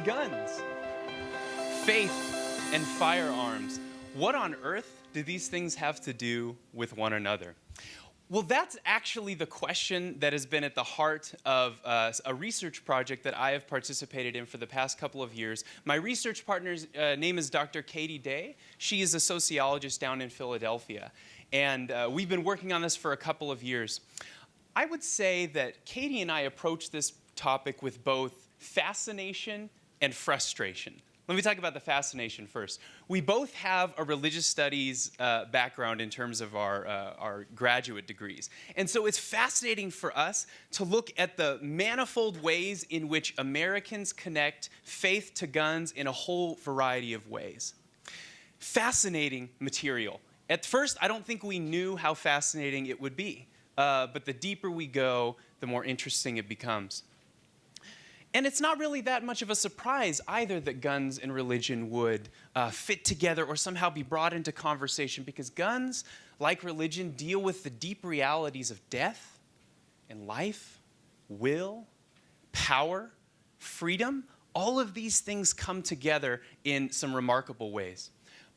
and guns. Faith and firearms. What on earth do these things have to do with one another? Well, that's actually the question that has been at the heart of a research project that I have participated in for the past couple of years. My research partner's name is Dr. Katie Day. She is a sociologist down in Philadelphia. And we've been working on this for a couple of years. I would say that Katie and I approach this topic with both fascination and frustration. Let me talk about the fascination first. We both have a religious studies background in terms of our graduate degrees. And so it's fascinating for us to look at the manifold ways in which Americans connect faith to guns in a whole variety of ways. Fascinating material. At first, I don't think we knew how fascinating it would be. But the deeper we go, the more interesting it becomes. And it's not really that much of a surprise either that guns and religion would fit together or somehow be brought into conversation, because guns, like religion, deal with the deep realities of death and life, will, power, freedom. All of these things come together in some remarkable ways.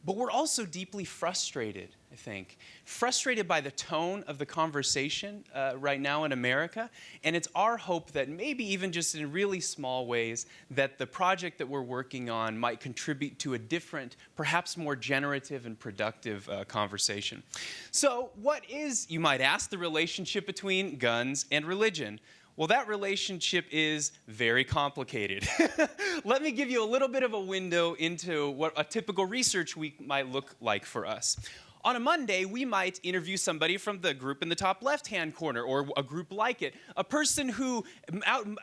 But we're also deeply frustrated, I think. Frustrated by the tone of the conversation right now in America. And it's our hope that maybe even just in really small ways, that the project that we're working on might contribute to a different, perhaps more generative and productive conversation. So what is, you might ask, the relationship between guns and religion? Well, that relationship is very complicated. Let me give you a little bit of a window into what a typical research week might look like for us. On a Monday, we might interview somebody from the group in the top left-hand corner, or a group like it. A person who,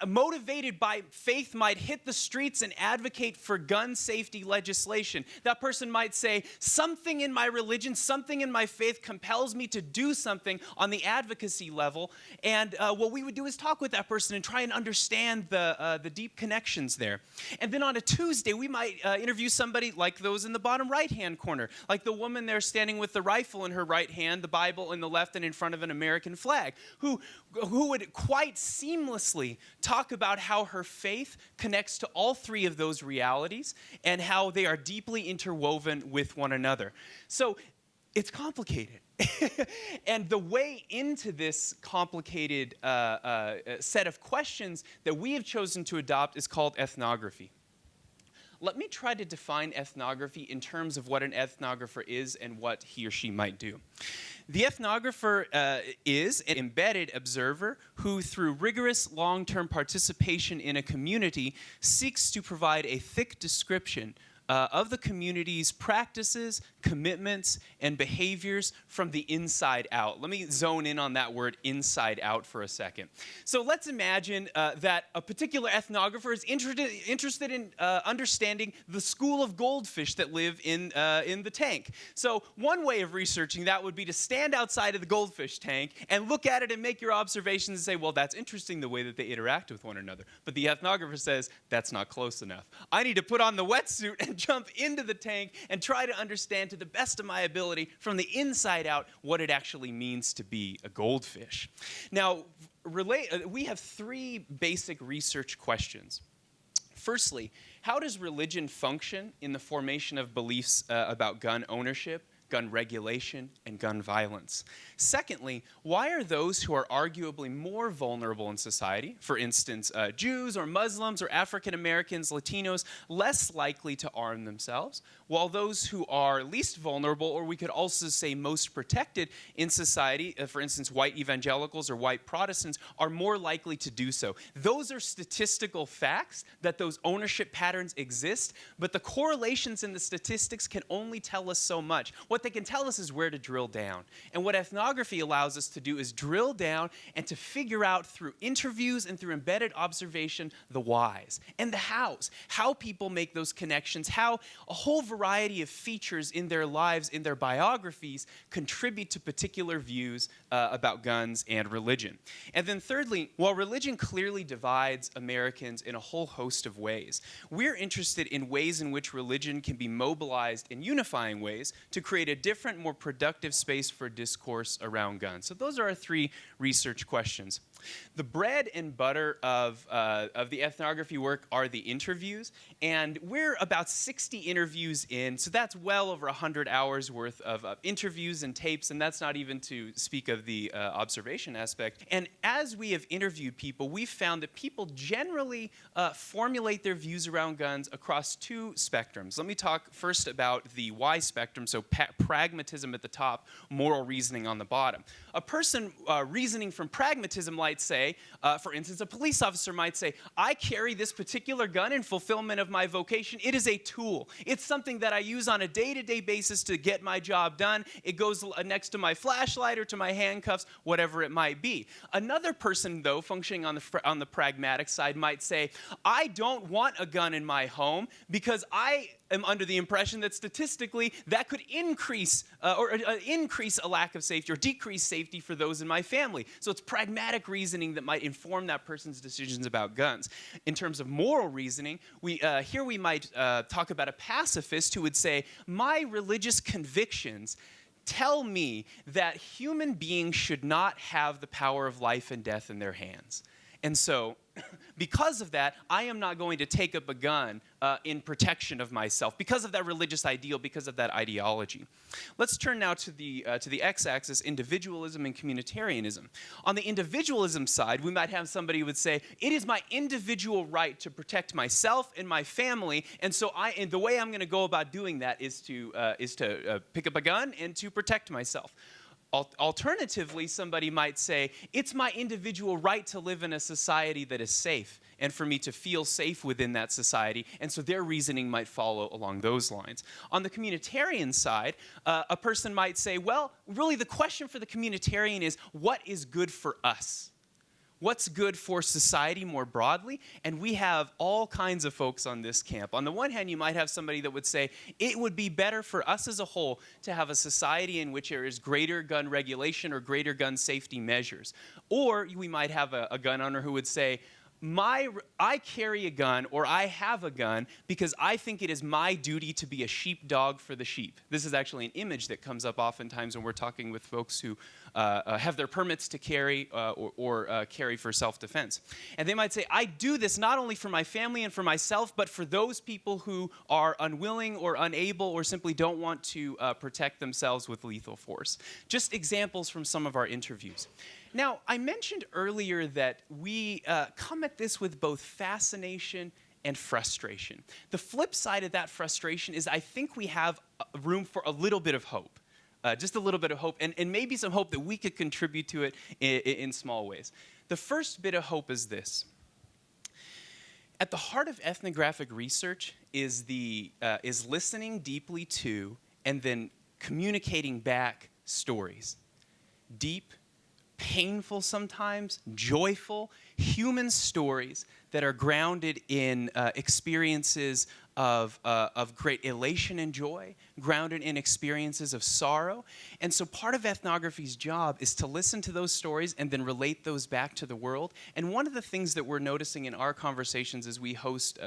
motivated by faith, might hit the streets and advocate for gun safety legislation. That person might say, something in my religion, something in my faith compels me to do something on the advocacy level. And what we would do is talk with that person and try and understand the deep connections there. And then on a Tuesday, we might interview somebody like those in the bottom right-hand corner, like the woman there standing with the rifle in her right hand, the Bible in the left, and in front of an American flag, who would quite seamlessly talk about how her faith connects to all three of those realities and how they are deeply interwoven with one another. So it's complicated. And the way into this complicated set of questions that we have chosen to adopt is called ethnography. Let me try to define ethnography in terms of what an ethnographer is and what he or she might do. The ethnographer is an embedded observer who, through rigorous long-term participation in a community, seeks to provide a thick description of the community's practices, commitments, and behaviors from the inside out. Let me zone in on that word inside out for a second. So let's imagine that a particular ethnographer is interested in understanding the school of goldfish that live in the tank. So one way of researching that would be to stand outside of the goldfish tank and look at it and make your observations and say, well, that's interesting the way that they interact with one another. But the ethnographer says, that's not close enough. I need to put on the wetsuit and jump into the tank and try to understand to the best of my ability from the inside out what it actually means to be a goldfish. Now, we have three basic research questions. Firstly, how does religion function in the formation of beliefs about gun ownership, gun regulation, and gun violence? Secondly, why are those who are arguably more vulnerable in society, for instance, Jews or Muslims or African Americans, Latinos, less likely to arm themselves, while those who are least vulnerable, or we could also say most protected in society, for instance, white evangelicals or white Protestants, are more likely to do so? Those are statistical facts that those ownership patterns exist, but the correlations in the statistics can only tell us so much. What they can tell us is where to drill down. And what ethnography allows us to do is drill down and to figure out through interviews and through embedded observation the whys and the hows, how people make those connections, how a whole variety of features in their lives, in their biographies, contribute to particular views about guns and religion. And then thirdly, while religion clearly divides Americans in a whole host of ways, we're interested in ways in which religion can be mobilized in unifying ways to create a different, more productive space for discourse around guns. So those are our three research questions. The bread and butter of the ethnography work are the interviews, and we're about 60 interviews in, so that's well over 100 hours worth of interviews and tapes, and that's not even to speak of the observation aspect. And as we have interviewed people, we've found that people generally formulate their views around guns across two spectrums. Let me talk first about the Y spectrum, so pragmatism at the top, moral reasoning on the bottom. A person reasoning from pragmatism might say, for instance, a police officer might say, I carry this particular gun in fulfillment of my vocation. It is a tool. It's something that I use on a day-to-day basis to get my job done. It goes next to my flashlight or to my handcuffs, whatever it might be. Another person, though, functioning on the pragmatic side might say, I don't want a gun in my home because I am under the impression that statistically that could increase a lack of safety or decrease safety for those in my family. So it's pragmatic reasoning that might inform that person's decisions about guns. In terms of moral reasoning, we might talk about a pacifist who would say, my religious convictions tell me that human beings should not have the power of life and death in their hands. And so, because of that, I am not going to take up a gun in protection of myself, because of that religious ideal, because of that ideology. Let's turn now to the x-axis, individualism and communitarianism. On the individualism side, we might have somebody who would say, it is my individual right to protect myself and my family, and so the way I'm going to go about doing that is to pick up a gun and to protect myself. Alternatively, somebody might say, it's my individual right to live in a society that is safe and for me to feel safe within that society, and so their reasoning might follow along those lines. On the communitarian side, a person might say, well, really the question for the communitarian is, what is good for us? What's good for society more broadly? And we have all kinds of folks on this camp. On the one hand, you might have somebody that would say, it would be better for us as a whole to have a society in which there is greater gun regulation or greater gun safety measures. Or we might have a gun owner who would say, I carry a gun or I have a gun because I think it is my duty to be a sheepdog for the sheep. This is actually an image that comes up oftentimes when we're talking with folks who have their permits to carry or carry for self-defense. And they might say, I do this not only for my family and for myself, but for those people who are unwilling or unable or simply don't want to protect themselves with lethal force. Just examples from some of our interviews. Now, I mentioned earlier that we come at this with both fascination and frustration. The flip side of that frustration is I think we have room for a little bit of hope. Just a little bit of hope, and maybe some hope that we could contribute to it in small ways. The first bit of hope is this. At the heart of ethnographic research is listening deeply to and then communicating back stories. Deep, painful sometimes, joyful, human stories that are grounded in experiences of great elation and joy, grounded in experiences of sorrow. And so part of ethnography's job is to listen to those stories and then relate those back to the world. And one of the things that we're noticing in our conversations as we host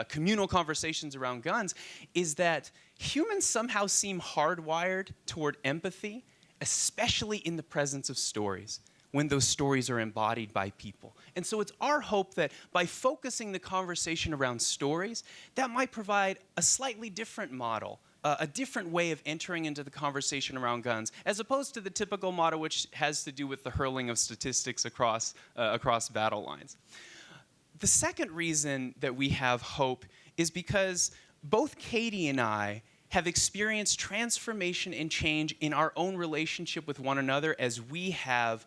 communal conversations around guns is that humans somehow seem hardwired toward empathy, especially in the presence of stories, when those stories are embodied by people. And so it's our hope that by focusing the conversation around stories, that might provide a slightly different model, a different way of entering into the conversation around guns, as opposed to the typical model which has to do with the hurling of statistics across battle lines. The second reason that we have hope is because both Katie and I have experienced transformation and change in our own relationship with one another as we have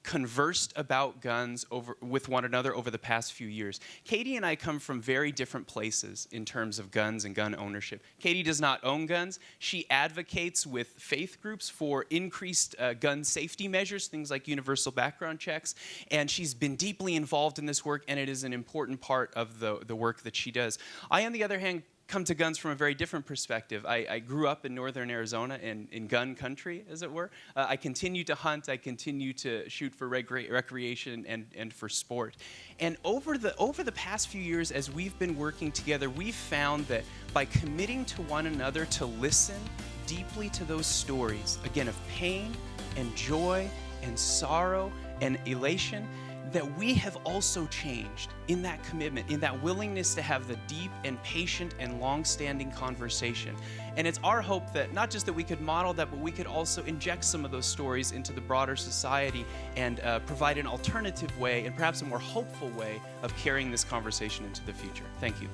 conversed about guns with one another over the past few years. Katie and I come from very different places in terms of guns and gun ownership. Katie does not own guns. She advocates with faith groups for increased gun safety measures, things like universal background checks, and she's been deeply involved in this work, and it is an important part of the work that she does. I, on the other hand, come to guns from a very different perspective. I grew up in northern Arizona in gun country, as it were. I continue to hunt. I continue to shoot for recreation and for sport. And over the past few years, as we've been working together, we've found that by committing to one another to listen deeply to those stories, again, of pain and joy and sorrow and elation that we have also changed in that commitment, in that willingness to have the deep and patient and long-standing conversation. And it's our hope that not just that we could model that, but we could also inject some of those stories into the broader society and provide an alternative way and perhaps a more hopeful way of carrying this conversation into the future. Thank you.